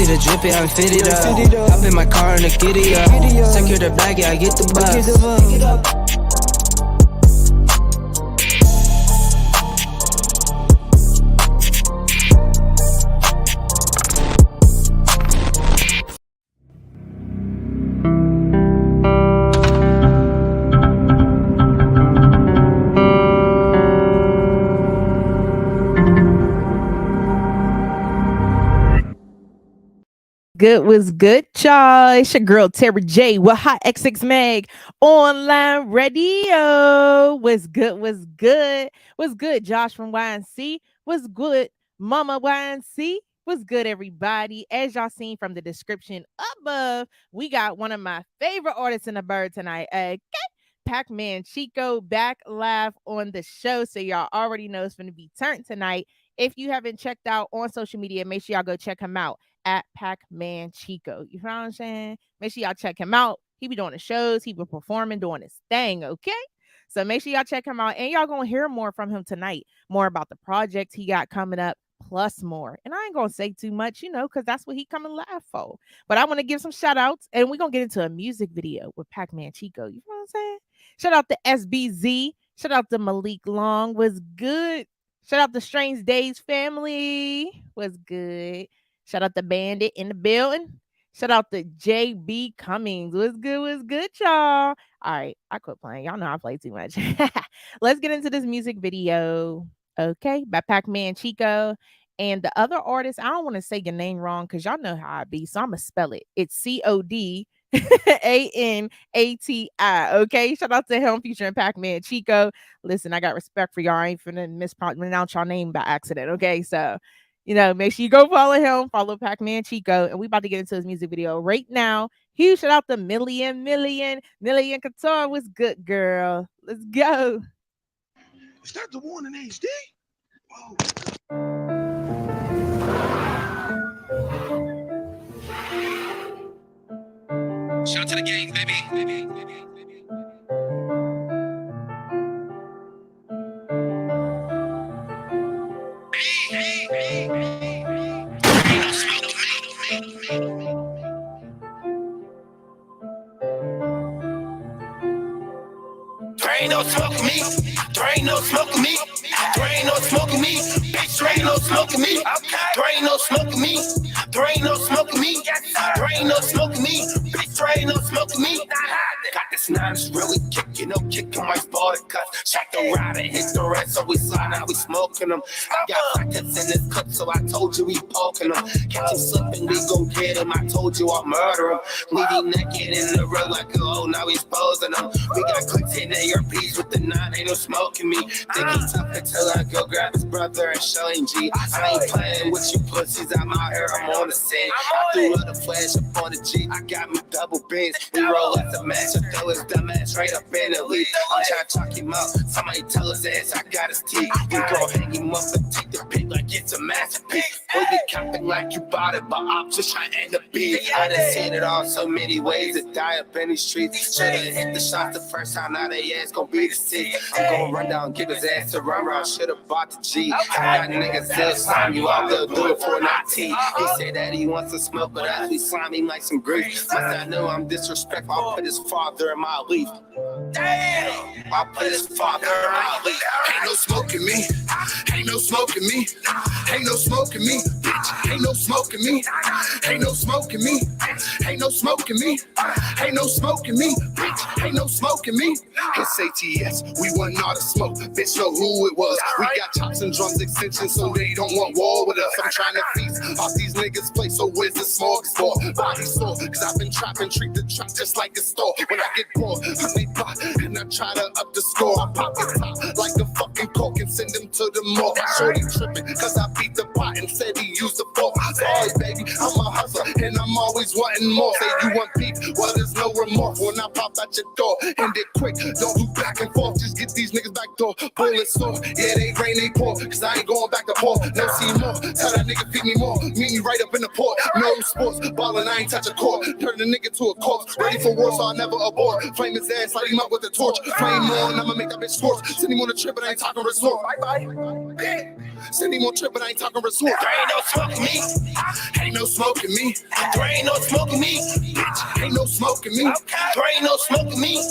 the drip, yeah, I'm fitted up. Hop in my car and the giddy up. Secure the bag, yeah, I get the bus. Good was good, y'all. It's your girl Terry J with HotxxMag Online Radio. What's good? What's good? What's good? Josh from YNC. What's good? Mama YNC. What's good, everybody? As y'all seen from the description above, we got one of my favorite artists in the bird tonight. Okay, Paccman Chico back live on the show, so y'all already know it's going to be turned tonight. If you haven't checked out on social media, make sure y'all go check him out at Paccman Chico. You know what I'm saying? Make sure y'all check him out. He be doing the shows. He be performing, doing his thing, okay? So make sure y'all check him out. And y'all going to hear more from him tonight. More about the project he got coming up, plus more. And I ain't going to say too much, you know, because that's what he coming live for. But I want to give some shout outs. And we're going to get into a music video with Paccman Chico. You know what I'm saying? Shout out to SBZ. Shout out to Malik Long. Was good. Shout out to Strange Days family. Was good. Shout out to Bandit in the building. Shout out to JB Cummings. What's good, y'all? All right, I quit playing. Y'all know I play too much. Let's get into this music video, okay, by Paccman Chico. And the other artist, I don't want to say your name wrong because y'all know how I be, so I'm going to spell it. It's CODANATI, okay? Shout out to him featuring Paccman Chico. Listen, I got respect for y'all. I ain't finna mispronounce y'all name by accident, okay? So, you know, make sure you go follow him, follow Paccman Chico, and we about to get into his music video right now. Huge shout out to Million Couture. What's good, girl? Let's go. Is that the one in HD? Whoa. Shout out to the gang, baby. There ain't no smoking me. There ain't no smoking me. There ain't no smoking me. Bitch, there ain't no smoking me. There ain't no smoking me. There ain't no smoking me. There ain't no smoking me. Bitch, there ain't no smoking me. Got this nine is really kicking up, kicking my body cuts. Check the rider, hit the rest, so we slide out, we smoking them. I got pockets in this cup, so I told you we poking them. Catch him slipping, we gon' get him. I told you I'll murder him. Leave him naked in the road like oh, now he's posing him. We got clicks in the earpiece with the nine, ain't no smoking me. Think he's tough until I go grab his brother and show him G. I ain't playing with you pussies, I'm out here, I'm on the scene. I threw up the flash up on the G, I got me double bins. We roll at the match, I throw his dumb ass right up in the lead. I'm trying to talk him out, somebody tell his ass I got his teeth. We gon' hang him up and take the pic like it's a masterpiece. Boy, you capping like you bought it, but I'm just trying to end the beat. I done seen it all so many ways to die up in these streets. Should've hit the shots the first time, now they ass gon' be the six. I'm gon' run down, give his ass a run round, should've bought the G. I got niggas still slime you out, they'll do it for an IT. He said that he wants to smoke, but as we slime him like some grease. Must not know I'm disrespectful, I'll put his father in my leaf. Damn, I'll put his father in my leaf. Ain't no smoking me, ain't no smoking me, ain't no smoking me, bitch, ain't no smoking me, ain't no smoking me, ain't no smoking me, ain't no smoking me, bitch, ain't no smoking me. It's ATS, we want all the smoke, bitch know who it was. We got chops and drums extensions, so they don't want war with us. I'm trying to feast off these niggas' play, so where's the smorgasbord? Body sore, cause I've been trapping, treat the trap just like a store. When I get bored, I make pop, and I try to up the score. I pop it top like a fucking cork and send him to the morgue. Shorty tripping, cause I beat the pot and said he used the fork. Sorry, baby, I'm a hustler, and I'm always wanting more. Say you want beef, well, there's no remorse. When I pop out your door, end it quick, don't do back and forth. Just get these niggas back door, bullets soft. Yeah, they rain, they pour, cause I ain't going back to port. No see more, tell that nigga feed me more. Meet me right up in the port. No sports, ballin', I ain't touch a court. Turn the nigga to a corpse, ready for war, so I never abort. Flame his ass, light him up with a torch. Flame on, I'ma make that bitch scorch. Send him on a trip, but I ain't talking resort. Bye bye. Send him on trip, but I ain't talking resort. There ain't no smoking me. Ain't no smoking me. There ain't no smoking me. Bitch, ain't no smoking me. There ain't no smoking me.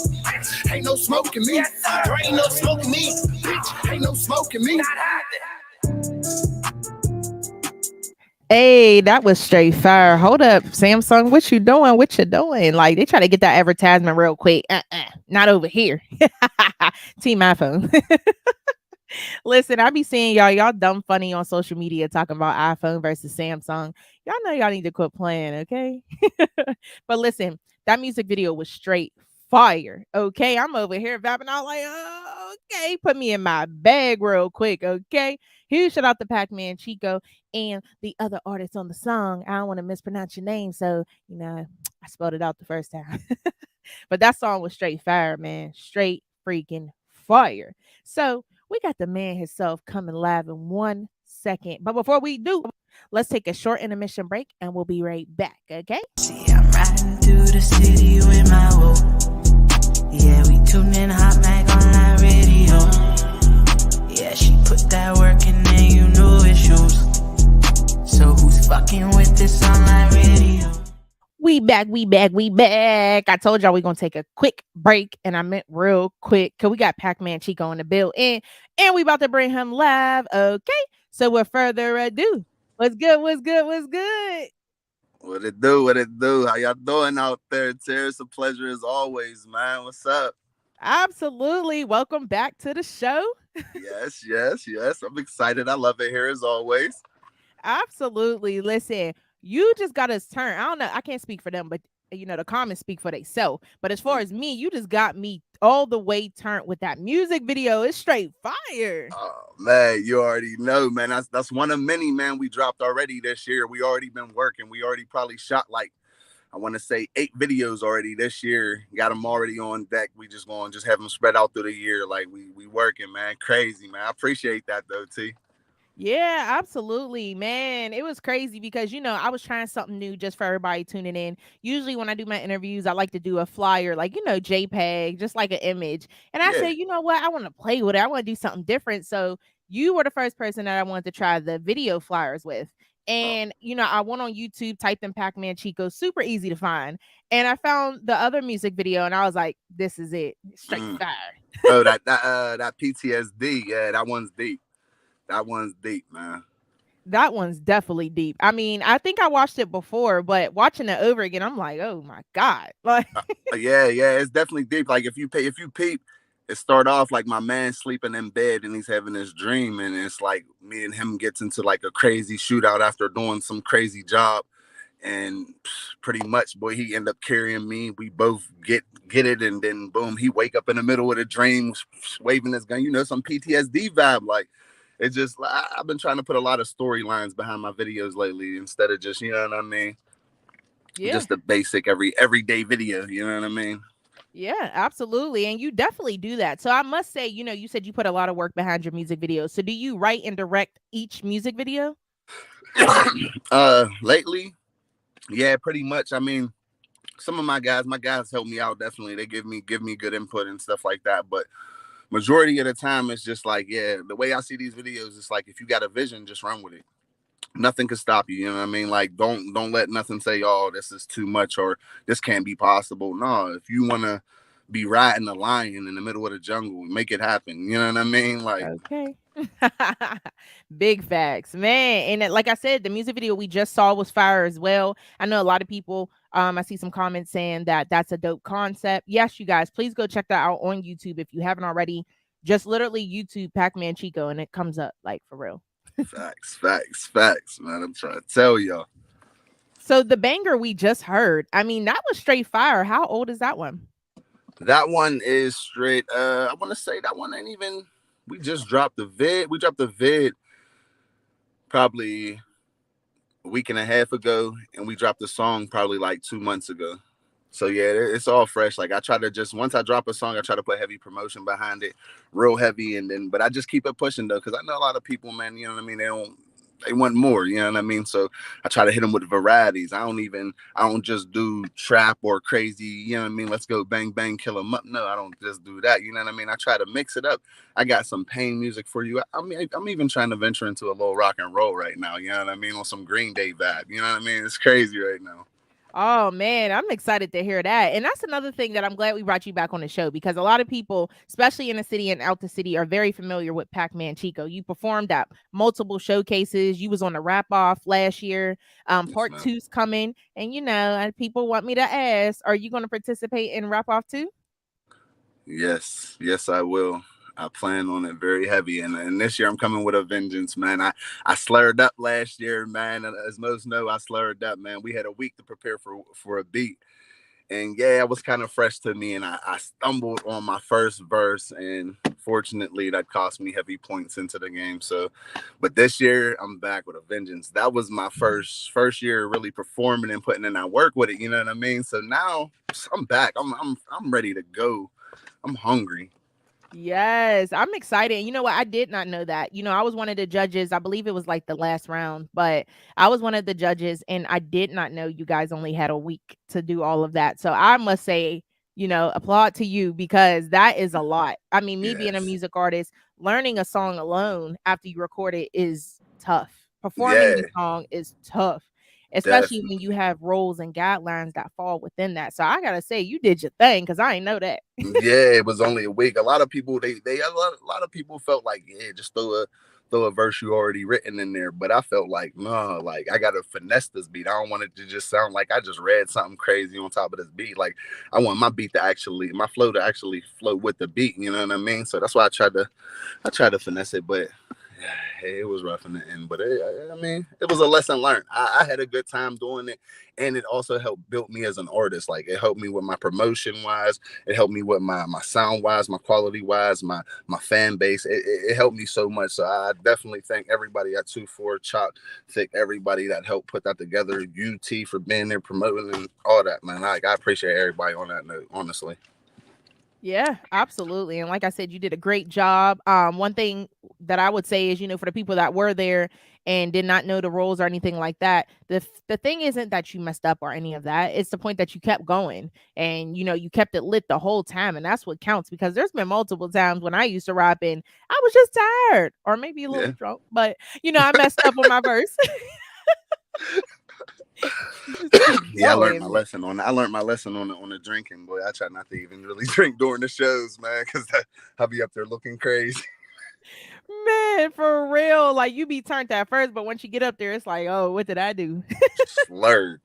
Ain't no smoking me. There ain't no smoking me. Bitch, ain't no smoking me. Hey, that was straight fire. Hold up, Samsung, what you doing? What you doing? Like, they try to get that advertisement real quick. Not over here. Team iPhone. Listen, I be seeing y'all dumb funny on social media talking about iPhone versus Samsung. Y'all know y'all need to quit playing, okay? But listen, that music video was straight fire. Okay, I'm over here vapping out like, oh, okay, put me in my bag real quick. Okay, huge shout out to Paccman Chico and the other artists on the song. I don't want to mispronounce your name, so I spelled it out the first time. But that song was straight fire, man. Straight freaking fire. So we got the man himself coming live in 1 second. But before we do, let's take a short intermission break and we'll be right back, okay? See, I'm riding through the city with my whoa. Yeah, we tuned in HotxMag Online Radio. Yeah, she put that work in there, you know it shows. So who's fucking with this online radio? We back. I told y'all we gonna take a quick break, and I meant real quick, because we got Paccman Chico in the building, and we about to bring him live. Okay, so with further ado, what's good? What it do? How y'all doing out there, Terry? It's a pleasure as always, man. What's up? Absolutely. Welcome back to the show. Yes. I'm excited. I love it here as always. Absolutely. Listen, you just got us turned. I don't know. I can't speak for them, but the comments speak for themselves. But as far as me, you just got me all the way turned with that music video. It's straight fire. Oh man, you already know, man. That's one of many, man, we dropped already this year. We already been working. We already probably shot like, I want to say 8 videos already this year. Got them already on deck. We just going to have them spread out through the year. Like we working, man. Crazy, man. I appreciate that though, T. Yeah, absolutely, man. It was crazy because, I was trying something new just for everybody tuning in. Usually when I do my interviews, I like to do a flyer, like, JPEG, just like an image. And I say, you know what? I want to play with it. I want to do something different. So you were the first person that I wanted to try the video flyers with. And, I went on YouTube, typed in Paccman Chico, super easy to find. And I found the other music video and I was like, this is it. Straight fire. Oh, that PTSD. Yeah, that one's deep. That one's deep, man. That one's definitely deep. I mean, I think I watched it before, but watching it over again, I'm like, oh my God. Like, yeah, it's definitely deep. Like if you peep, it start off like my man sleeping in bed and he's having this dream, and it's like me and him gets into like a crazy shootout after doing some crazy job, and pretty much, boy, he end up carrying me. We both get it, and then boom, he wake up in the middle of the dream, waving his gun. Some PTSD vibe, like. It's just, I've been trying to put a lot of storylines behind my videos lately instead of just, you know what I mean? Yeah. Just the basic everyday video, you know what I mean? Yeah, absolutely. And you definitely do that. So I must say, you said you put a lot of work behind your music videos. So do you write and direct each music video? Lately, yeah, pretty much. I mean, some of my guys help me out, definitely. They give me good input and stuff like that, but majority of the time, it's just like, the way I see these videos, it's like, if you got a vision, just run with it. Nothing can stop you. You know what I mean? Like, don't let nothing say, oh, this is too much or this can't be possible. No, if you want to be riding a lion in the middle of the jungle, make it happen. You know what I mean? Like, okay. Big facts, man. And like I said, the music video we just saw was fire as well. I know a lot of people, I see some comments saying that that's a dope concept. Yes, you guys, please go check that out on YouTube if you haven't already. Just literally YouTube Paccman Chico and it comes up, like, for real. Facts, man. I'm trying to tell y'all. So the banger we just heard, I mean, that was straight fire. How old is that one? That one is straight. I want to say that one ain't even. We just dropped the vid. We dropped the vid probably a week and a half ago, and we dropped the song probably like 2 months ago. So yeah, it's all fresh. Like I try to just, once I drop a song, I try to put heavy promotion behind it, real heavy, but I just keep it pushing though, because I know a lot of people, man. You know what I mean? they want more, you know what I mean? So I try to hit them with varieties. I don't just do trap or crazy, you know what I mean? Let's go bang, bang, kill them up. No, I don't just do that. You know what I mean? I try to mix it up. I got some pain music for you. I mean, I'm even trying to venture into a little rock and roll right now. You know what I mean? On some Green Day vibe. You know what I mean? It's crazy right now. Oh man, I'm excited to hear that. And that's another thing that I'm glad we brought you back on the show, because a lot of people, especially in the city and out the city, are very familiar with Paccman Chico. You performed at multiple showcases. You was on the Rap Off last year. Yes, Part man. 2's coming. And people want me to ask, are you going to participate in Rap Off 2? Yes, I will. I plan on it very heavy, and this year I'm coming with a vengeance, man. I slurred up last year, man. And as most know, I slurred up, man. We had a week to prepare for a beat, and yeah, it was kind of fresh to me, and I stumbled on my first verse, and fortunately, that cost me heavy points into the game. So, but this year I'm back with a vengeance. That was my first year really performing and putting in that work with it. You know what I mean? So now I'm back. I'm ready to go. I'm hungry. Yes, I'm excited. You know what? I did not know that. I was one of the judges. I believe it was like the last round, but I was one of the judges, and I did not know you guys only had a week to do all of that. So I must say, applaud to you, because that is a lot. I mean, me being a Yes. music artist, learning a song alone after you record it is tough. Performing Yeah, the song is tough, especially when definitely. you have rules and guidelines that fall within that. So I gotta say, you did your thing, because I ain't know that. Yeah, it was only a week. A lot of people a lot of people felt like, yeah, just throw a verse you already written in there. But I felt like, no, like I gotta finesse this beat. I don't want it to just sound like I just read something crazy on top of this beat. Like I want my beat to my flow to actually flow with the beat. You know what I mean? So that's why I tried to finesse it, but it was rough in the end. But I mean, it was a lesson learned. I had a good time doing it, and it also helped build me as an artist. Like it helped me with my promotion wise. It helped me with my sound wise, my quality wise, my fan base. It helped me so much. So I definitely thank everybody at 2-4 Chop Thick, everybody that helped put that together. UT for being there promoting and all that, man. I appreciate everybody on that note, honestly. Yeah, absolutely. And like I said, you did a great job. One thing that I would say is, for the people that were there and did not know the rules or anything like that, the thing isn't that you messed up or any of that. It's the point that you kept going, and you kept it lit the whole time, and that's what counts. Because there's been multiple times when I used to rap and I was just tired or maybe a little Yeah. drunk, but I messed up on my verse. Just keep Yeah, I learned my going. lesson on. I learned my lesson on the drinking, boy. I try not to even really drink during the shows, man, because I'll be up there looking crazy. Man, for real. Like, you be turned at first, but once you get up there, it's like, oh, what did I do? Slurred.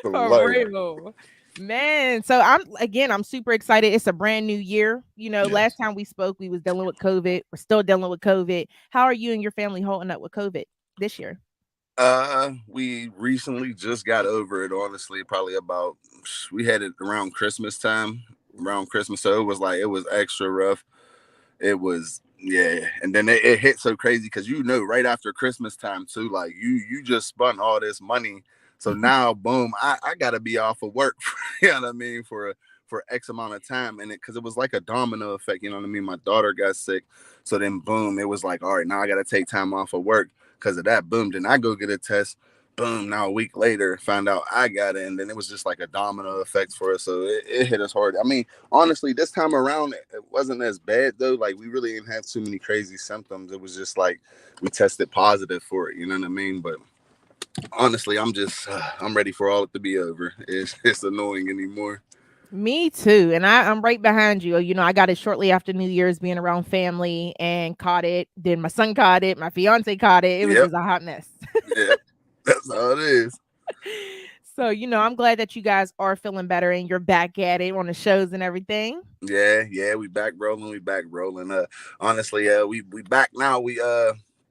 For Slurred. real. Man, so I'm super excited. It's a brand new year. Last Yes. time we spoke, we was dealing with COVID. We're still dealing with COVID. How are you and your family holding up with COVID this year? We recently just got over it, honestly, probably we had it around Christmas time, around Christmas. So it was extra rough. It was, yeah. And then it hit so crazy because, right after Christmas time too, like you just spent all this money. So now, boom, I got to be off of work, you know what I mean, for X amount of time. And because it was like a domino effect, you know what I mean? My daughter got sick. So then, boom, it was like, all right, now I got to take time off of work because of that. Boom, then I go get a test. Boom, now a week later, found out I got it. And then it was just like a domino effect for us. So it hit us hard. I mean, honestly, this time around, it wasn't as bad, though. Like, we really didn't have too many crazy symptoms. It was just like we tested positive for it. You know what I mean? But honestly, I'm ready for all it to be over. It's annoying anymore. Me too. And I'm right behind you. I got it shortly after New Year's, being around family, and caught it. Then my son caught it. My fiance caught it. It was Yep. just a hot mess. Yep. That's how it is. So, I'm glad that you guys are feeling better and you're back at it on the shows and everything. Yeah, we back rolling. Honestly, we back now. We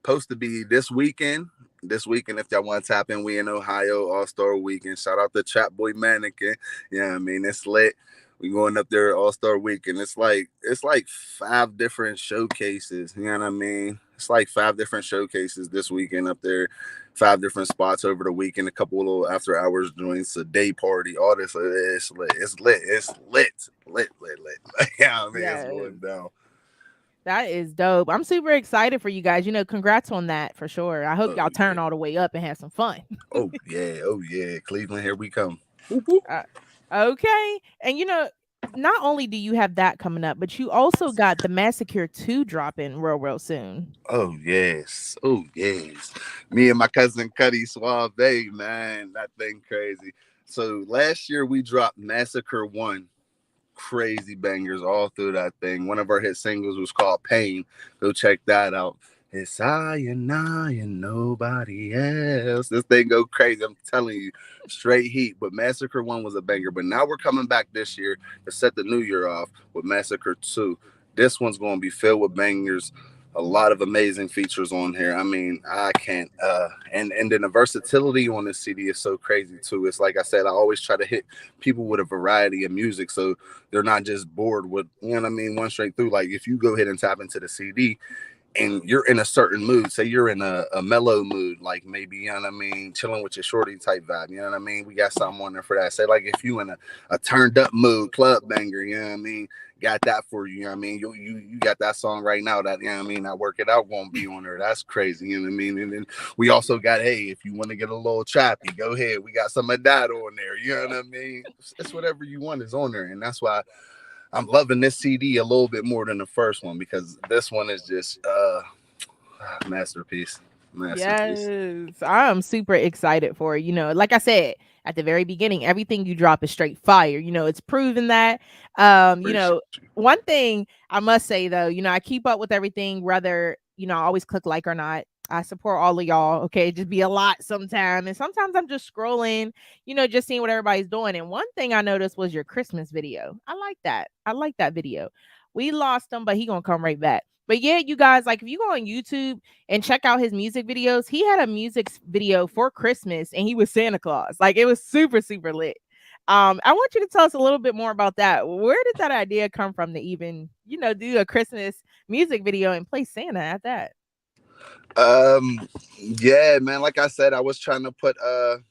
supposed to be this weekend. This weekend, if y'all want to tap in, we in Ohio All-Star Weekend. Shout out to Chat Boy Mannequin. Yeah, I mean, it's lit. We going up there All-Star Weekend. It's like 5 different showcases. You know what I mean? It's like 5 different showcases this weekend up there. 5 different spots over the weekend. A couple of little after hours joints, a day party. All this. It's lit. It's lit. Lit. Yeah, I mean, it's Yes. going down. That is dope. I'm super excited for you guys. Congrats on that for sure. I hope Oh y'all yeah. turn all the way up and have some fun. Oh yeah. Oh yeah. Cleveland, here we come. Whoop, whoop. Uh, okay. And not only do you have that coming up, but you also got the Massacre 2 dropping real, real soon. Oh yes. Oh yes. Me and my cousin Cuddy Suave, man, that thing crazy. So last year we dropped Massacre 1. Crazy bangers all through that thing. One of our hit singles was called Pain. Go check that out. It's I and nobody else. This thing go crazy. I'm telling you, straight heat. But Massacre 1 was a banger. But now we're coming back this year to set the new year off with Massacre 2. This one's going to be filled with bangers. A lot of amazing features on here. I mean, I can't. And then the versatility on this CD is so crazy too. It's like I said, I always try to hit people with a variety of music, so they're not just bored with, you know what I mean, one straight through. Like if you go ahead and tap into the CD and you're in a certain mood, say you're in a mellow mood, like maybe, you know what I mean, chilling with your shorty type vibe, you know what I mean, we got something on there for that. Say like if you in a turned up mood, club banger, you know what I mean, got that for you, you know what I mean, you got that song right now that, you know what I mean, that Work It Out won't be on there. That's crazy, you know what I mean. And then we also got, hey, if you want to get a little choppy, go ahead, we got some of that on there, you know what I mean. It's whatever you want is on there. And that's why I'm loving this CD a little bit more than the first one, because this one is just masterpiece. Masterpiece. Yes, I'm super excited for it. Like I said at the very beginning, everything you drop is straight fire. It's proven that. Appreciate you. One thing I must say though, I keep up with everything, whether I always click like or not. I support all of y'all. Okay, just be a lot sometimes, and sometimes I'm just scrolling, just seeing what everybody's doing. And one thing I noticed was your Christmas video. I like that. I like that video. We lost him, but he gonna come right back. But yeah, you guys, like if you go on YouTube and check out his music videos, he had a music video for Christmas and he was Santa Claus. Like it was super, super lit. I want you to tell us a little bit more about that. Where did that idea come from to even, do a Christmas music video and play Santa at that? Yeah, man, like I said, I was trying to put a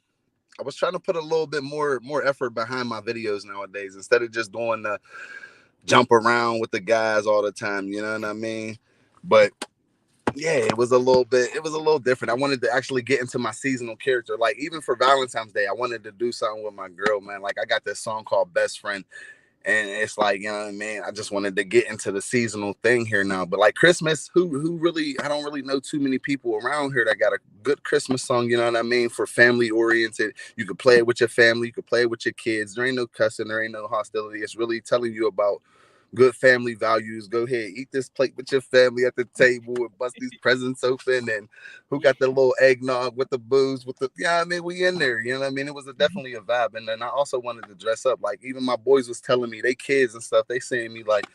little bit more effort behind my videos nowadays, instead of just doing the jump around with the guys all the time, you know what I mean? But yeah, it was a little different. I wanted to actually get into my seasonal character. Like even for Valentine's Day, I wanted to do something with my girl, man. Like I got this song called Best Friend. And it's like, you know what I mean? I just wanted to get into the seasonal thing here now. But like Christmas, who really, I don't really know too many people around here that got a good Christmas song, you know what I mean? For family oriented. You could play it with your family, you could play it with your kids. There ain't no cussing, there ain't no hostility. It's really telling you about good family values. Go ahead, eat this plate with your family at the table and bust these presents open. And who got the little eggnog with the booze, with the, yeah, I mean, we in there, you know what I mean? It was definitely a vibe. And then I also wanted to dress up. Like even my boys was telling me, they kids and stuff, they saying me like,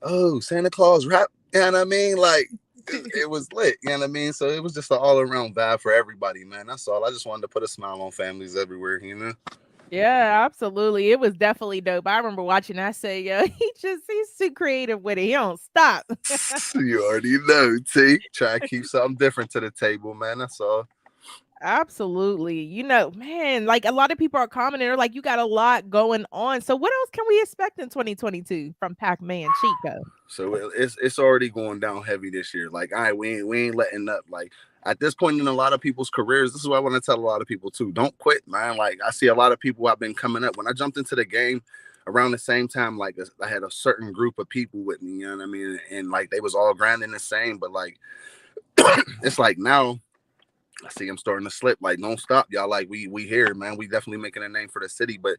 oh, Santa Claus rap, you know what I mean? Like it was lit, you know what I mean? So it was just an all around vibe for everybody, man. That's all. I just wanted to put a smile on families everywhere, you know? Yeah, absolutely. It was definitely dope. I remember watching. I say, yo, he's too creative with it. He don't stop. You already know, T. Try to keep something different to the table, man. That's all. Absolutely. Man, like a lot of people are commenting, they're like, you got a lot going on. So what else can we expect in 2022 from Paccman Chico? So it's already going down heavy this year. Like, all right, we ain't letting up. Like at this point in a lot of people's careers, this is what I want to tell a lot of people too. Don't quit, man. Like I see a lot of people have been coming up. When I jumped into the game around the same time, like I had a certain group of people with me, you know what I mean? And like they was all grinding the same, but like it's like now I see I'm starting to slip. Like, don't stop, y'all. Like, we here, man. We definitely making a name for the city. But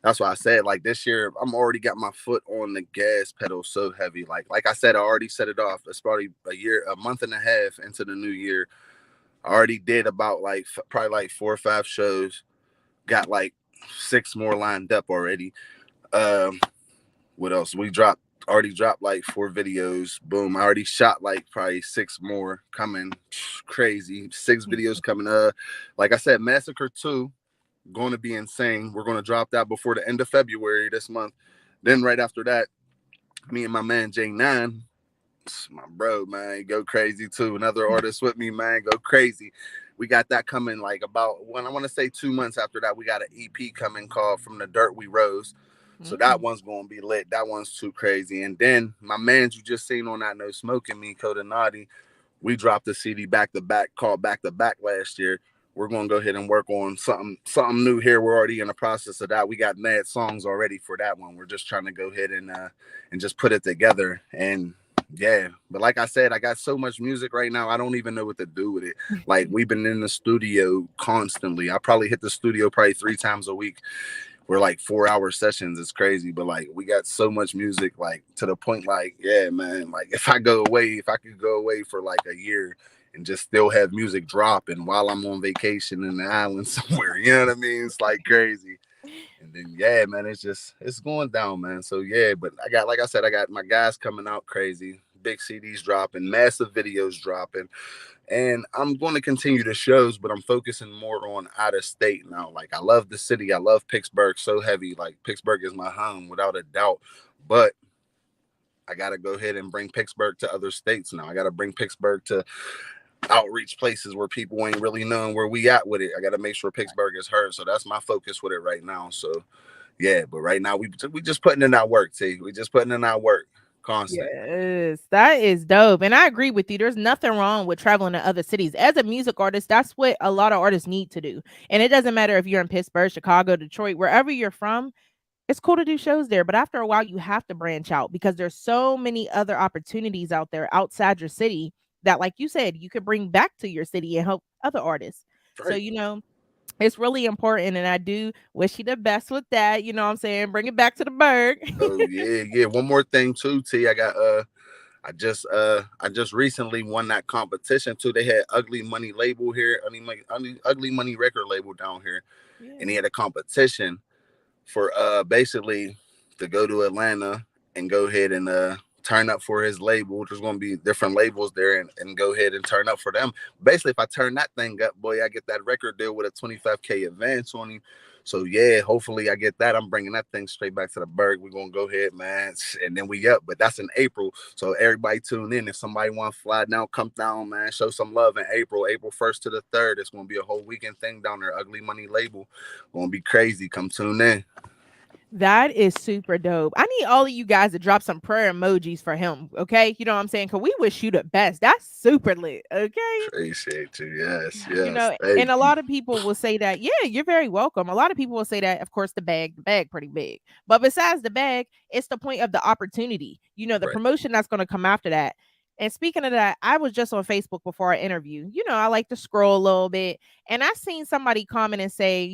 that's why I said, like, this year, I'm already got my foot on the gas pedal so heavy. Like I said, I already set it off. It's probably a month and a half into the new year. I already did about like probably like 4 or 5 shows. Got like 6 more lined up already. What else? Already dropped like 4 videos. Boom. I already shot like probably 6 more coming. Crazy. 6 videos coming. Like I said, Massacre 2 going to be insane. We're going to drop that before the end of February this month. Then right after that, me and my man J9, my bro, man, go crazy too. Another artist with me, man, go crazy. We got that coming like about, when I want to say 2 months after that, we got an EP coming called From the Dirt We Rose. So that Mm. one's gonna be lit. That one's too crazy. And then my man you just seen on that No Smoking Me, Coda Naughty, we dropped a CD back to back called Back to Back last year. We're gonna go ahead and work on something new here. We're already in the process of that. We got mad songs already for that one. We're just trying to go ahead and just put it together. And yeah, but like I said, I got so much music right now. I don't even know what to do with it. Like we've been in the studio constantly. I probably hit the studio probably 3 times a week. We're like 4 hour sessions. It's crazy, but like we got so much music, like to the point, like, yeah, man, like if I could go away for like a year and just still have music dropping while I'm on vacation in the island somewhere, you know what I mean? It's like crazy. And then yeah, man, it's going down, man. So yeah, but I got, like I said, I got my guys coming out crazy, big CDs dropping, massive videos dropping, and I'm going to continue the shows, but I'm focusing more on out of state now. Like I love the city, I love Pittsburgh so heavy. Like Pittsburgh is my home without a doubt, but I got to go ahead and bring Pittsburgh to other states now. I got to bring Pittsburgh to outreach places where people ain't really knowing where we at with it. I got to make sure Pittsburgh is heard. So that's my focus with it right now. So yeah, but right now we just putting in our work. See, we just putting in our work constant. Yes, that is dope. And I agree with you. There's nothing wrong with traveling to other cities. As a music artist, that's what a lot of artists need to do. And it doesn't matter if you're in Pittsburgh, Chicago, Detroit, wherever you're from, it's cool to do shows there. But after a while, you have to branch out because there's so many other opportunities out there outside your city that, like you said, you could bring back to your city and help other artists. So, Right. it's really important. And I do wish you the best with that. You know what I'm saying? Bring it back to the Berg. Oh yeah, yeah. One more thing too, T. I just recently won that competition too. They had Ugly Money label here, Ugly Money record label down here, and he Yeah. had a competition for basically to go to Atlanta and go ahead and turn up for his label. There's gonna be different labels there and go ahead and turn up for them. Basically, if I turn that thing up, boy, I get that record deal with a 25K advance on him. So yeah, hopefully I get that. I'm bringing that thing straight back to the Berg. We're gonna go ahead, man, and then we up. But that's in April, so everybody tune in. If somebody want to fly down, come down, man. Show some love in April, April 1st to the 3rd. It's gonna be a whole weekend thing down there. Ugly Money label, gonna be crazy. Come tune in. That is super dope. I need all of you guys to drop some prayer emojis for him. Okay. You know what I'm saying? Because we wish you the best. That's super lit. Okay. Appreciate you. Yes, You yes. know, Thank and a you. lot of people will say that, yeah, you're very welcome. A lot of people will say that, of course, the bag pretty big. But besides the bag, it's the point of the opportunity, the Right, promotion that's going to come after that. And speaking of that, I was just on Facebook before our interview. I like to scroll a little bit, and I seen somebody comment and say,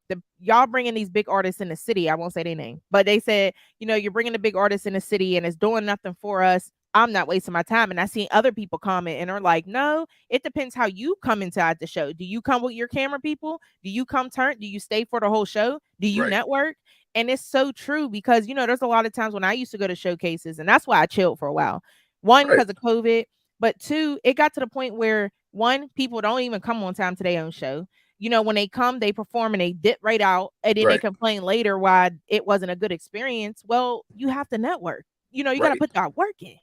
the y'all bringing these big artists in the city. I won't say their name, but they said, you're bringing the big artists in the city, and it's doing nothing for us. I'm not wasting my time. And I seen other people comment and are like, no, it depends how you come inside the show. Do you come with your camera people? Do you come turn? Do you stay for the whole show? Do you right, network? And it's so true because there's a lot of times when I used to go to showcases, and that's why I chilled for a while. One, right, because of COVID, but two, it got to the point where one, people don't even come on time to their own show. When they come, they perform and they dip right out, and then they right, complain later why it wasn't a good experience. Well, you have to network. You got to right, put that work in.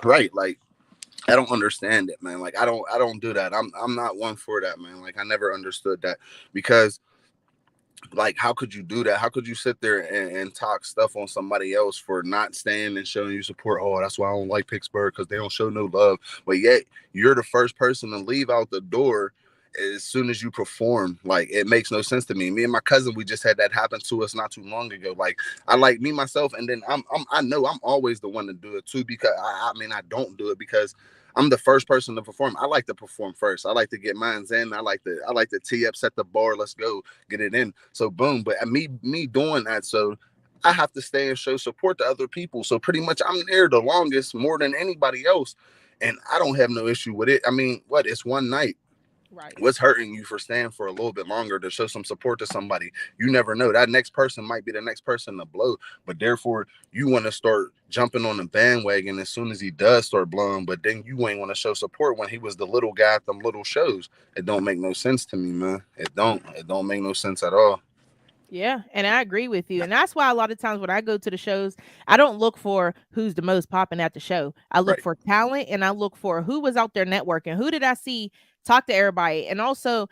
right. Like I don't understand it, man. Like I don't do that. I'm not one for that, man. Like I never understood that because like how could you do that? How could you sit there and talk stuff on somebody else for not staying and showing you support? Oh, that's why I don't like Pittsburgh because they don't show no love. But yet you're the first person to leave out the door as soon as you perform. Like it makes no sense to me. Me and my cousin, we just had that happen to us not too long ago. Like I like me myself, and then I know I'm always the one to do it too because I mean I don't do it because I'm the first person to perform. I like to perform first. I like to get mines in. I like to tee up, set the bar, let's go, get it in. So boom. But me doing that, so I have to stay and show support to other people. So pretty much I'm there the longest, more than anybody else. And I don't have no issue with it. I mean, what? It's one night. Right. What's hurting you for staying for a little bit longer to show some support to somebody? You never know. That next person might be the next person to blow, but therefore you want to start jumping on the bandwagon as soon as he does start blowing, but then you ain't want to show support when he was the little guy at them little shows. It don't make no sense to me, man. It don't make no sense at all. Yeah, and I agree with you. And that's why a lot of times when I go to the shows, I don't look for who's the most popping at the show. I look Right, for talent and I look for who was out there networking. Who did I see talk to everybody? And also,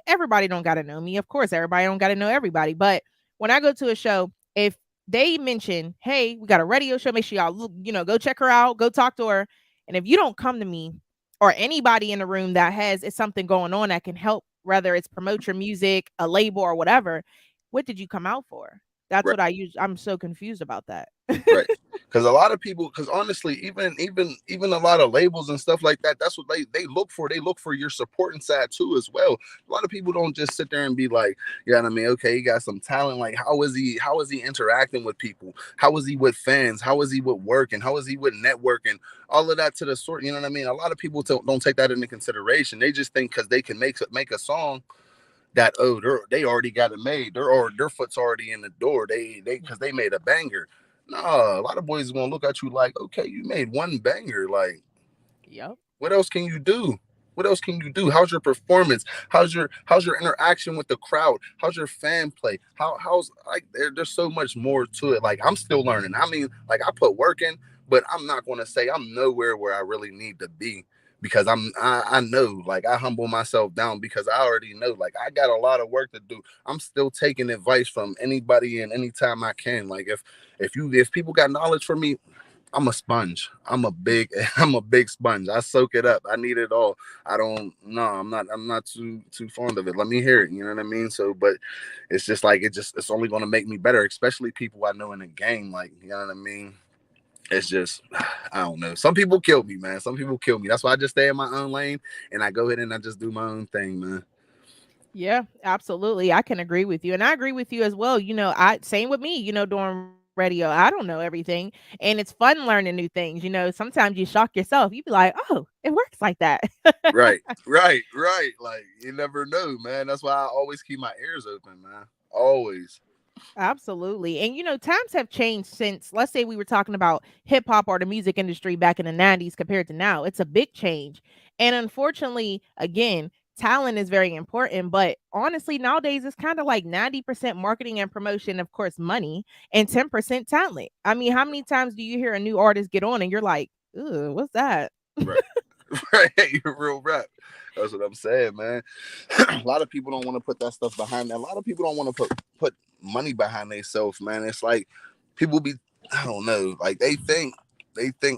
everybody don't got to know me. Of course, everybody don't got to know everybody, but when I go to a show, if they mention, hey, we got a radio show, make sure y'all look, go check her out, go talk to her. And if you don't come to me or anybody in the room that has it's something going on that can help, whether it's promote your music, a label or whatever, what did you come out for? That's Right. what I'm so confused about that. Right. Because a lot of people, because honestly, even a lot of labels and stuff like that, that's what they look for. They look for your supporting side too as well. A lot of people don't just sit there and be like, yeah, you know what I mean, okay, he got some talent. Like, how is he interacting with people? How is he with fans? How is he with work? And how is he with networking? All of that to the sort, you know what I mean? A lot of people don't take that into consideration. They just think because they can make a song that, oh, they already got it made. Their foot's already in the door. They because they made a banger. No, a lot of boys are gonna look at you like, okay, you made one banger. Like, Yep. what else can you do? What else can you do? How's your performance? How's your interaction with the crowd? How's your fan play? How's like there's so much more to it. Like, I'm still learning. I mean, like, I put work in, but I'm not gonna say I'm nowhere where I really need to be because I know, like, I humble myself down because I already know, like, I got a lot of work to do. I'm still taking advice from anybody and anytime I can. Like, if people got knowledge for me, I'm a sponge. I'm a big sponge. I soak it up. I need it all. I don't no, I'm not too fond of it. Let me hear it. You know what I mean? So, but it's just like it's only gonna make me better, especially people I know in the game. Like, you know what I mean? It's just I don't know. Some people kill me, man. Some people kill me. That's why I just stay in my own lane and I go ahead and I just do my own thing, man. Yeah, absolutely. I can agree with you. And I agree with you as well. I same with me, doing radio. I don't know everything. And it's fun learning new things. Sometimes you shock yourself. You be like, oh, it works like that. Right, right. Like, you never know, man. That's why I always keep my ears open, man. Always. Absolutely. And times have changed since, let's say we were talking about hip hop or the music industry back in the 90s compared to now. It's a big change. And unfortunately, again, talent is very important, but honestly, nowadays it's kind of like 90% marketing and promotion, of course, money, and 10% talent. I mean, how many times do you hear a new artist get on and you're like, ooh, what's that? Right. Right, you're real rap. That's what I'm saying, man. A lot of people don't want to put that stuff behind that. A lot of people don't want to put money behind themselves, man. It's like people be, I don't know, like they think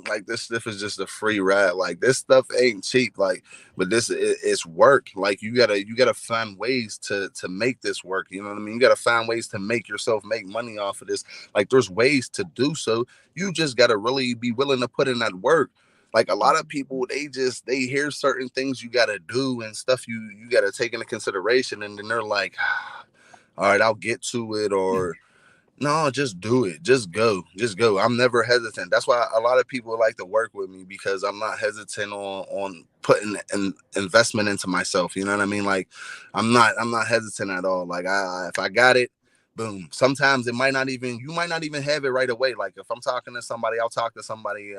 like this stuff is just a free ride. Like, this stuff ain't cheap. Like, but it's work. Like, you gotta find ways to make this work. You know what I mean? You gotta find ways to make money off of this. Like, there's ways to do so. You just gotta really be willing to put in that work. Like, a lot of people, they hear certain things you gotta do and stuff you gotta take into consideration, and then they're like, all right, I'll get to it, or no, just do it. Just go. I'm never hesitant. That's why a lot of people like to work with me, because I'm not hesitant on putting an investment into myself. You know what I mean? Like, I'm not hesitant at all. Like, if I got it, boom. Sometimes you might not even have it right away. Like, if I'm talking to somebody, I'll talk to somebody,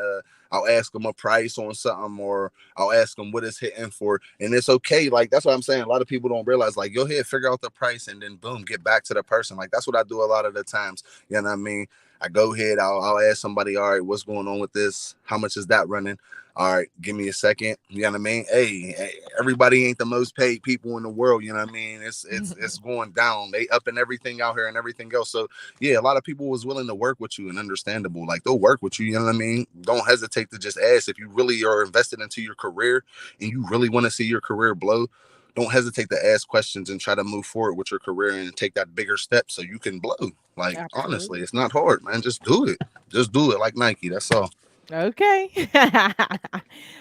I'll ask them a price on something, or I'll ask them what it's hitting for. And it's okay. Like, that's what I'm saying. A lot of people don't realize, like, go ahead, figure out the price, and then boom, get back to the person. Like, that's what I do a lot of the times. You know what I mean? I go ahead, I'll ask somebody, all right, what's going on with this? How much is that running? All right, give me a second. You know what I mean? Hey, everybody ain't the most paid people in the world. You know what I mean? It's going down. They up and everything out here and everything else. So yeah, a lot of people was willing to work with you, and understandable. Like, they'll work with you. You know what I mean? Don't hesitate to just ask if you really are invested into your career and you really want to see your career blow. Don't hesitate to ask questions and try to move forward with your career and take that bigger step so you can blow. Like, honestly, Absolutely. it's not hard, man. Just do it. Just do it like Nike. That's all. Okay.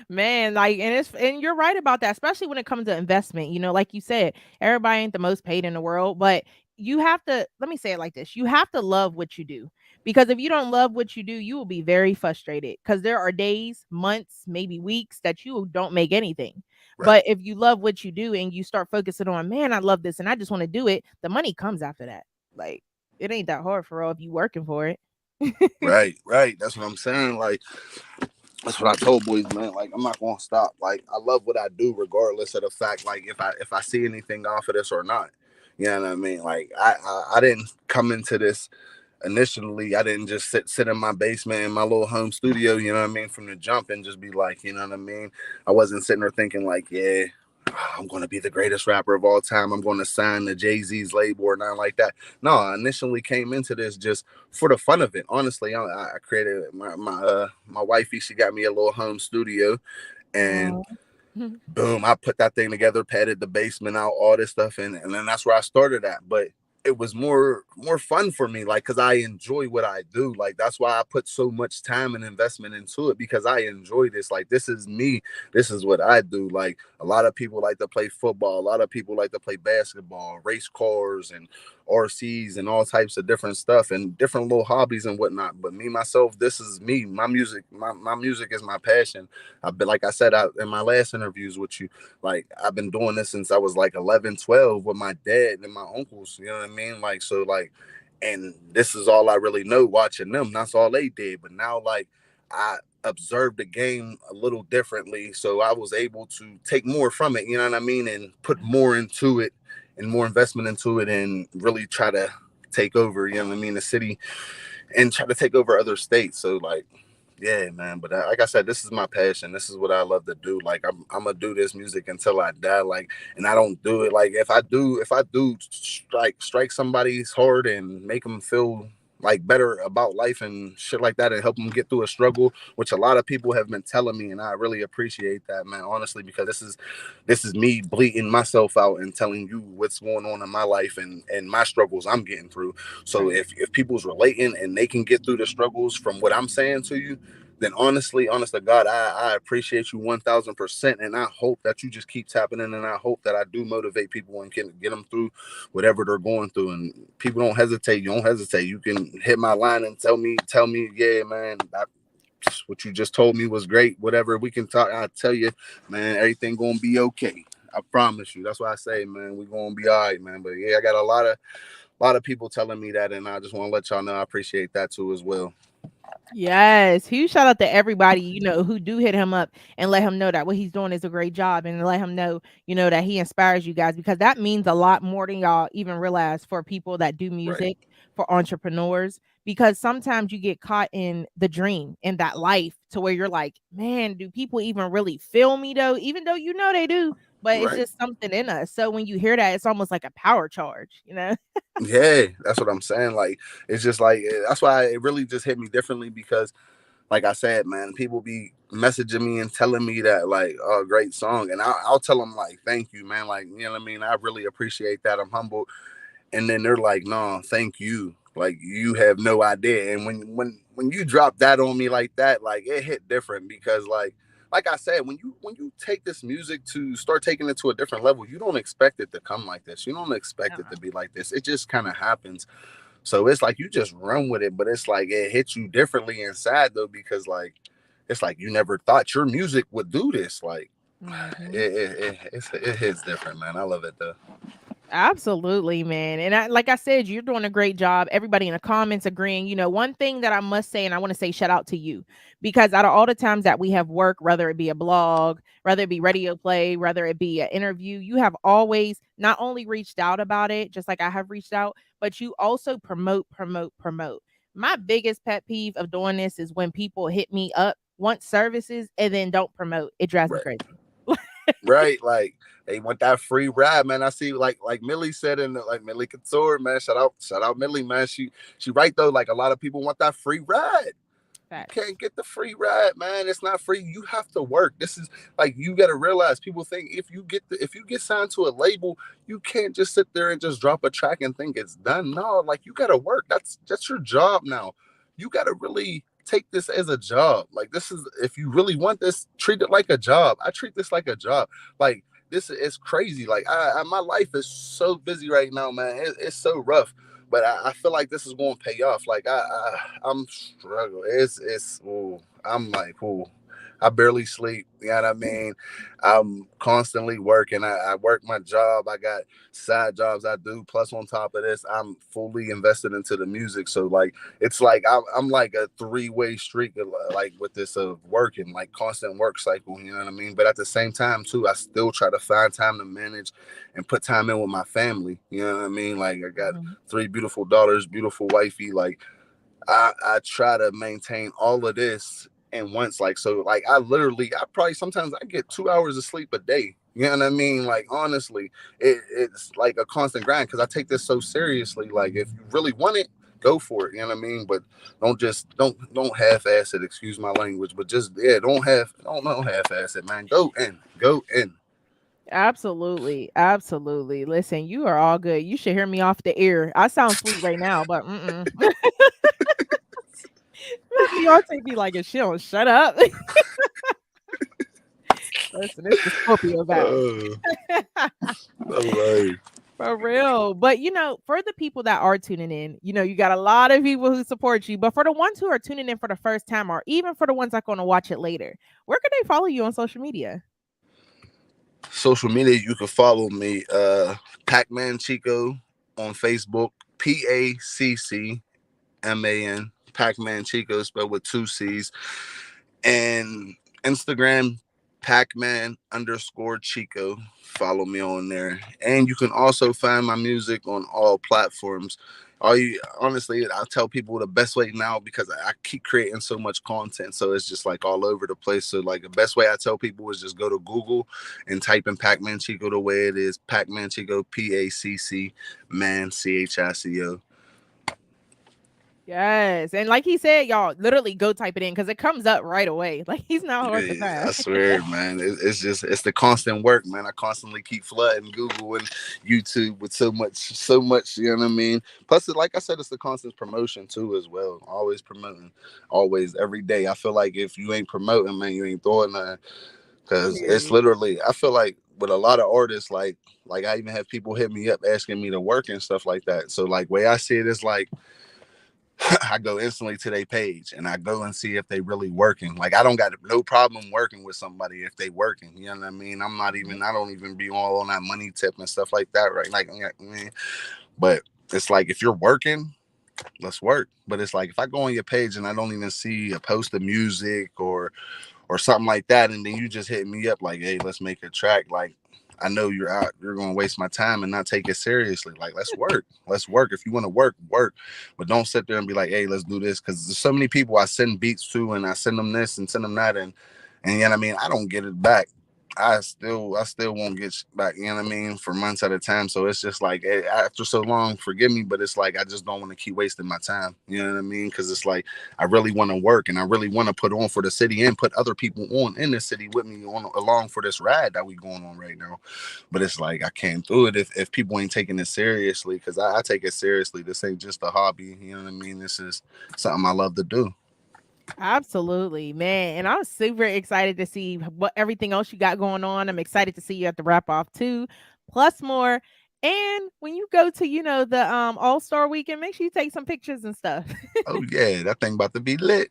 Man, like, and you're right about that, especially when it comes to investment. Like you said, everybody ain't the most paid in the world, but you have to, let me say it like this. You have to love what you do. Because if you don't love what you do, you will be very frustrated, because there are days, months, maybe weeks that you don't make anything. Right. But if you love what you do and you start focusing on, man, I love this and I just want to do it, the money comes after that. Like, it ain't that hard for all if you working for it. Right. That's what I'm saying. Like, that's what I told boys, man. Like, I'm not gonna stop. Like, I love what I do, regardless of the fact, like, if I see anything off of this or not. You know what I mean? Like, I didn't come into this initially. I didn't just sit in my basement in my little home studio. You know what I mean? From the jump, and just be like, you know what I mean? I wasn't sitting there thinking like, yeah, I'm going to be the greatest rapper of all time. I'm going to sign the Jay-Z's label or nothing like that. No, I initially came into this just for the fun of it. Honestly, I created my wifey. She got me a little home studio, and Oh. boom, I put that thing together, padded the basement out, all this stuff, and then that's where I started at. But it was more fun for me, like, because I enjoy what I do. Like, that's why I put so much time and investment into it, because I enjoy this. Like, this is me. This is what I do. Like, a lot of people like to play football. A lot of people like to play basketball, race cars, and RCs, and all types of different stuff, and different little hobbies and whatnot. But me, myself, this is me. My music, my music is my passion. I've been, like I said in my last interviews with you, like, I've been doing this since I was like 11, 12 with my dad and my uncles, you know what I mean? Like, so, like, and this is all I really know watching them. That's all they did. But now, like, I observed the game a little differently, so I was able to take more from it, you know what I mean? And put more into it and more investment into it, and really try to take over, you know what I mean, the city, and try to take over other states. So, like, yeah, man. But like I said, this is my passion. This is what I love to do. Like, I'm gonna do this music until I die. Like, and I don't do it. Like, if I do strike somebody's heart and make them feel like better about life and shit like that, and help them get through a struggle, which a lot of people have been telling me, and I really appreciate that, man. Honestly, because this is me bleeding myself out and telling you what's going on in my life and my struggles I'm getting through. So Right. if people's relating and they can get through the struggles from what I'm saying to you, then honestly, honest to God, I appreciate you 1,000%. And I hope that you just keep tapping in, and I hope that I do motivate people and can get them through whatever they're going through. And people don't hesitate. You don't hesitate. You can hit my line and tell me, yeah, man, what you just told me was great. Whatever, we can talk. I'll tell you, man, everything gonna be okay. I promise you. That's why I say, man, we're gonna be all right, man. But yeah, I got a lot of people telling me that, and I just want to let y'all know I appreciate that too as well. Yes, huge shout out to everybody, who do hit him up and let him know that what he's doing is a great job, and let him know, that he inspires you guys, because that means a lot more than y'all even realize for people that do Right. music, for entrepreneurs, because sometimes you get caught in the dream, in that life, to where you're like, man, do people even really feel me though? Even though they do, but it's Right. just something in us. So when you hear that, it's almost like a power charge. Yeah, that's what I'm saying. Like, it's just like, that's why it really just hit me differently, because like I said, man, people be messaging me and telling me that, like, oh, great song. And I'll tell them, like, thank you, man. Like, you know what I mean? I really appreciate that. I'm humbled. And then they're like, no, thank you. Like, you have no idea. And when you drop that on me like that, like, it hit different, because like I said, when you take this music to start taking it to a different level, you don't expect it to come like this. You don't expect it to be like this. It just kind of happens. So it's like you just run with it, but it's like it hits you differently inside though, because like it's like you never thought your music would do this. Like Mhm. it hits different, man. I love it though. Absolutely, man. And like I said, you're doing a great job. Everybody in the comments agreeing. One thing that I must say, and I want to say shout out to you, because out of all the times that we have work, whether it be a blog, whether it be radio play, whether it be an interview, you have always not only reached out about it, just like I have reached out, but you also promote, promote, promote. My biggest pet peeve of doing this is when people hit me up, want services, and then don't promote. It drives me Right. crazy. Right. Like they want that free ride, man. I see like Millie said in like Millie Couture, man. Shout out Millie, man. She right though. Like a lot of people want that free ride. You Facts. can't get the free ride, man. It's not free. You have to work. This is like, you got to realize, people think if you get signed to a label, you can't just sit there and just drop a track and think it's done. No, like, you got to work. That's your job now. You got to really take this as a job. Like, this is, if you really want this, treat it like a job. I treat this like a job. Like, this is crazy. Like, my life is so busy right now, man. It's so rough, but I feel like this is going to pay off. Like, I'm struggling. Ooh, I'm like, ooh, I barely sleep. You know what I mean? I'm constantly working. I work my job. I got side jobs I do. Plus, on top of this, I'm fully invested into the music. So, like, it's like I'm like a 3-way streak, like, with this working, like, constant work cycle. You know what I mean? But at the same time, too, I still try to find time to manage and put time in with my family. You know what I mean? Like, I got Mhm. 3 beautiful daughters, beautiful wifey. Like, I try to maintain all of this and once, like, so like I probably sometimes I get 2 hours of sleep a day. You know what I mean? Like, honestly, it's like a constant grind because I take this so seriously. Like, if you really want it, go for it. You know what I mean? But don't half ass it. Excuse my language, but just don't half ass it, man. Go in. Absolutely. Absolutely. Listen, you are all good. You should hear me off the air. I sound sweet right now, but my fiance be like, if she don't shut up. Listen, it's the Scorpio vibes. All right. For real. But for the people that are tuning in, you got a lot of people who support you. But for the ones who are tuning in for the first time, or even for the ones that are going to watch it later, where can they follow you on social media? Social media, you can follow me, Paccman Chico on Facebook, Paccman, Paccman Chico, spelled with 2 C's, and Instagram, Paccman_Chico. Follow me on there, and you can also find my music on all platforms. Honestly, I tell people the best way now, because I keep creating so much content, so it's just like all over the place. So like the best way I tell people is just go to Google and type in Paccman Chico the way it is, Paccman Chico, Pacc man, Chico. Yes. And like he said, y'all literally go type it in because it comes up right away. Like, he's not hard to Yeah, I find. swear, man. It's the constant work, man. I constantly keep flooding Google and YouTube with so much. You know what I mean? Plus, like I said, it's the constant promotion too, as well. Always promoting, always, every day. I feel like if you ain't promoting, man, you ain't doing nothing. Because it's Period. literally, I feel like with a lot of artists, like I even have people hit me up asking me to work and stuff like that. So like, way I see it is like, I go instantly to their page and I go and see if they really working. Like, I don't got no problem working with somebody if they working. You know what I mean? I don't even be all on that money tip and stuff like that, right? Like, man. But it's like, if you're working, let's work. But it's like, if I go on your page and I don't even see a post of music or something like that, and then you just hit me up like, hey, let's make a track, like, I know you're going to waste my time and not take it seriously. Like, let's work. If you want to work, but don't sit there and be like, hey, let's do this. Cause there's so many people I send beats to, and I send them this and send them that. And you know what I mean? I don't get it back. I still won't get back, you know what I mean, for months at a time. So it's just like, after so long, forgive me, but it's like, I just don't want to keep wasting my time. You know what I mean? Because it's like, I really want to work and I really want to put on for the city and put other people on in the city with me along for this ride that we going on right now. But it's like, I can't do it if people ain't taking it seriously, because I take it seriously. This ain't just a hobby. You know what I mean? This is something I love to do. Absolutely, man. And I'm super excited to see what everything else you got going on. I'm excited to see you at the wrap off too, plus more. And when you go to, the All-Star weekend, make sure you take some pictures and stuff. Oh yeah, that thing about to be lit.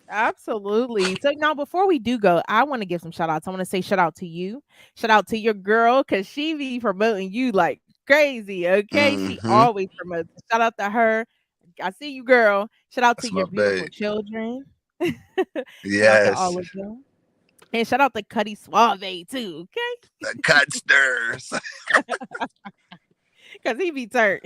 Absolutely. So now before we do go, I want to give some shout outs. I want to say shout out to you. Shout out to your girl, because she be promoting you like crazy. Okay. She Mm-hmm. always promotes. Shout out to her. I see you, girl. Shout out That's to my your beautiful babe. children. Shout out to all Yes. of them. And shout out to Cuddy Suave too, okay? The cut stirs. Because he be turned.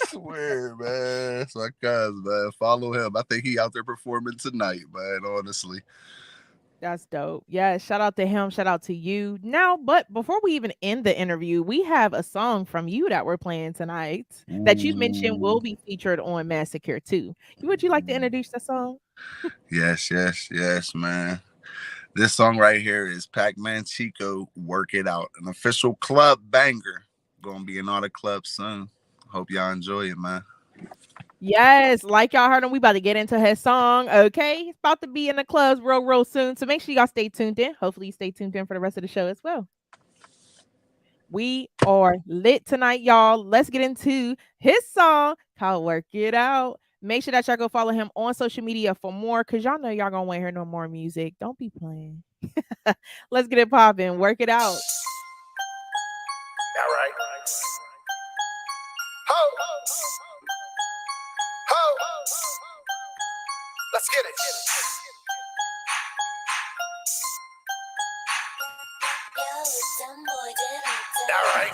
Swear, man. That's my cousin, man. Follow him. I think he out there performing tonight, man, honestly. That's dope. Yeah, shout out to him. Shout out to you. Now, but before we even end the interview, we have a song from you that we're playing tonight that you mentioned will be featured on Massacre too. Would you like to introduce the song? Yes, man. This song right here is Paccman Chico, Work It Out, an official club banger. Gonna be in all the clubs soon. Hope y'all enjoy it, man. Yes, like y'all heard him, we about to get into his song. Okay, he's about to be in the clubs real soon. So make sure y'all stay tuned in. Hopefully, you stay tuned in for the rest of the show as well. We are lit tonight, y'all. Let's get into his song called Work It Out. Make sure that y'all go follow him on social media for more, because y'all know y'all gonna want to hear no more music. Don't be playing. Let's get it popping. Work it out. All right. Ho! Ho! Let's get it. All right.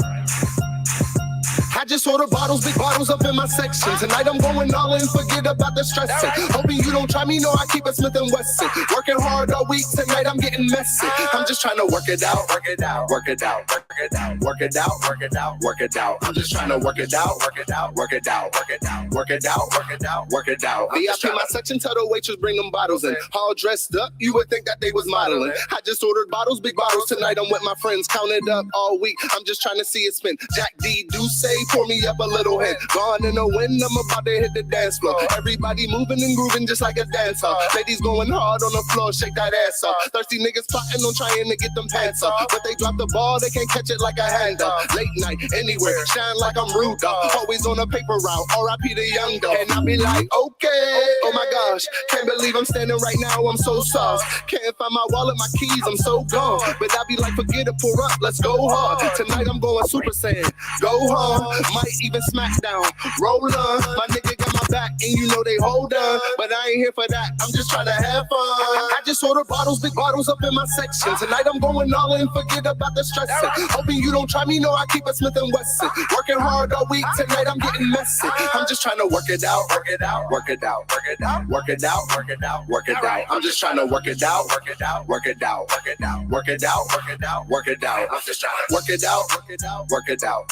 I I just ordered bottles, big bottles up in my section. Tonight I'm going all in, forget about the stressing. Hoping you don't try me, no, I keep it Smith & Wesson. Working hard all week, tonight I'm getting messy. I'm just trying to work it out, work it out, work it out, work it out, work it out, work it out, work it out. I'm just trying to work it out, work it out, work it out, work it out, work it out, work it out, work it out. VIP my section, tell the waitress bring them bottles in. All dressed up, you would think that they was modeling. I just ordered bottles, big bottles. Tonight I'm with my friends, counted up all week. I'm just trying to see it spin. Jack D, do say, pour me up a little hint. Gone in the wind, I'm about to hit the dance floor. Everybody moving and grooving just like a dancer. Ladies going hard on the floor, shake that ass off. Thirsty niggas plotting on trying to get them pants off. But they drop the ball, they can't catch it like a hand up. Late night, anywhere, shine like I'm rude dog. Always on a paper route, R.I.P. the young dog. And I be like, okay, oh my gosh, can't believe I'm standing right now, I'm so soft. Can't find my wallet, my keys, I'm so gone. But I be like, forget it, pour up, let's go hard. Tonight I'm going Super Saiyan, go hard. Might even smack down, roll on. My nigga got my back and you know they hold on. But I ain't here for that, I'm just trying to have fun. I just ordered bottles, big bottles up in my section. Tonight I'm going all in, forget about the stressing. Hoping you don't try me, no, I keep it Smith & Wesson. Working hard all week, tonight I'm getting messy. I'm just trying to work it out, work it out, work it out, work it out, work it out, work it out, work it out. I'm just trying to work it out, work it out, work it out, work it out, work it out, work it out, work it out. I'm just trying to work it out, work it out, work it out,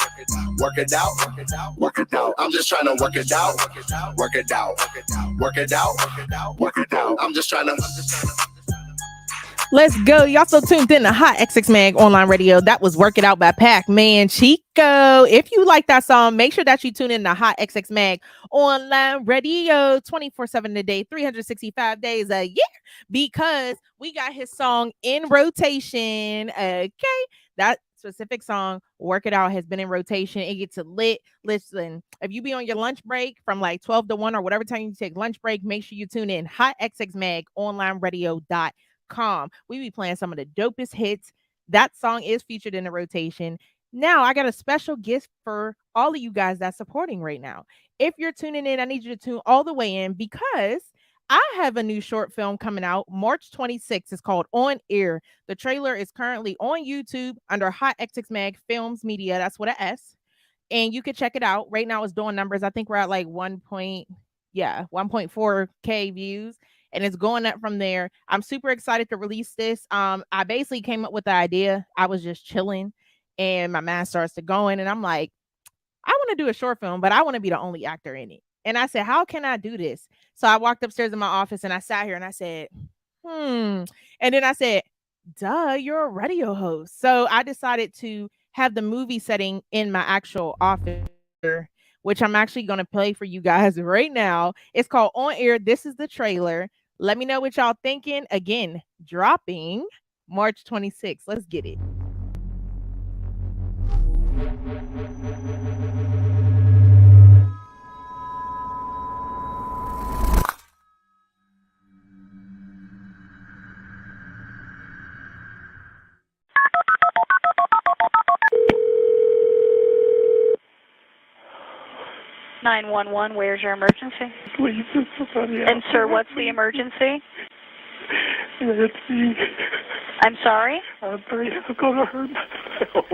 work it out, work it out, work it out. I'm just trying to work it out, work it out, work it out, work it out, work it out, work it out. I'm just trying to. Let's go. Y'all so tuned in to Hot XX Mag Online Radio. That was Work It Out by Paccman Chico. If you like that song, make sure that you tune in to Hot XX Mag Online Radio 24/7 a day, 365 days a year, because we got his song in rotation. Okay. That specific song, Work It Out, has been in rotation. It gets lit. Listen, if you be on your lunch break from like 12 to 1 or whatever time you take lunch break, make sure you tune in HotxXMagOnlineRadio.com. We be playing some of the dopest hits. That song is featured in the rotation. Now I got a special gift for all of you guys that's supporting right now. If you're tuning in, I need you to tune all the way in, because I have a new short film coming out March 26th. It's called On Air. The trailer is currently on YouTube under Hot XX Mag Films Media. That's with an S. And you can check it out. Right now it's doing numbers. I think we're at like 1.4K views. And it's going up from there. I'm super excited to release this. I basically came up with the idea. I was just chilling and my mind starts to going. And I'm like, I want to do a short film, but I want to be the only actor in it. And I said, how can I do this? So I walked upstairs in my office and I sat here and I said, And then I said, duh, you're a radio host. So I decided to have the movie setting in my actual office, which I'm actually going to play for you guys right now. It's called On Air. This is the trailer. Let me know what y'all thinking. Again, dropping March 26th. Let's get it. (911), where's your emergency? Please, somebody And sir, what's the emergency? Nancy. I'm sorry? I'm gonna hurt myself.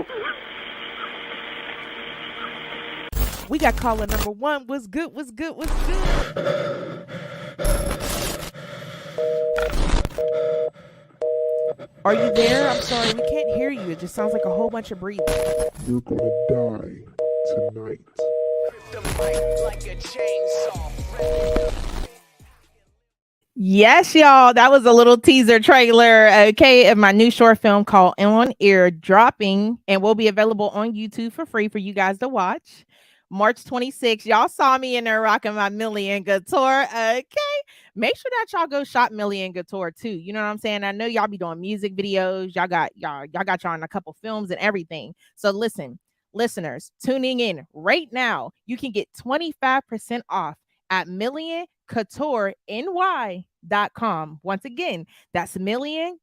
We got caller number 1. What's good? What's good? What's good? Are you there? I'm sorry, we can't hear you. It just sounds like a whole bunch of breathing. You're gonna die tonight. Yes, y'all. That was a little teaser trailer, okay, of my new short film called On Air, dropping and will be available on YouTube for free for you guys to watch. March 26th. Y'all saw me in there rocking my Million Guitar. Okay. Make sure that y'all go shop Million Guitar too. You know what I'm saying? I know y'all be doing music videos. Y'all got y'all in a couple films and everything. So listen, listeners, tuning in right now, you can get 25% off at millioncoutureny.com. Once again, that's ny.com.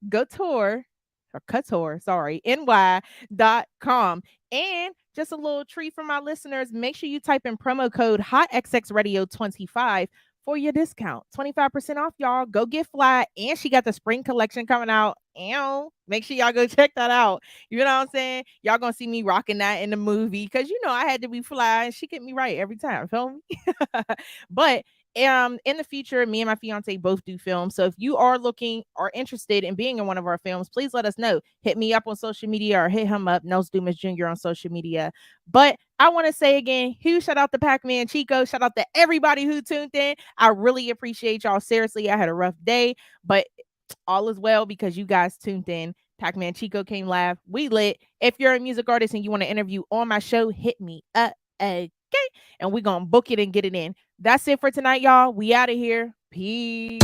And just a little treat for my listeners, make sure you type in promo code HotXXRadio25 for your discount. 25% off, y'all. Go get fly. And she got the spring collection coming out. Make sure y'all go check that out. You know what I'm saying? Y'all gonna see me rocking that in the movie because you know I had to be fly and she get me right every time. Feel me? But in the future, me and my fiance both do films. So if you are looking or interested in being in one of our films, please let us know. Hit me up on social media or hit him up, Nels Dumas Jr. on social media. But I want to say again, huge shout out to Paccman Chico. Shout out to everybody who tuned in. I really appreciate y'all. Seriously, I had a rough day, but all is well because you guys tuned in. Paccman Chico came live. We lit. If you're a music artist and you want to interview on my show, hit me up. Okay. And we're going to book it and get it in. That's it for tonight, y'all. We out of here. Peace.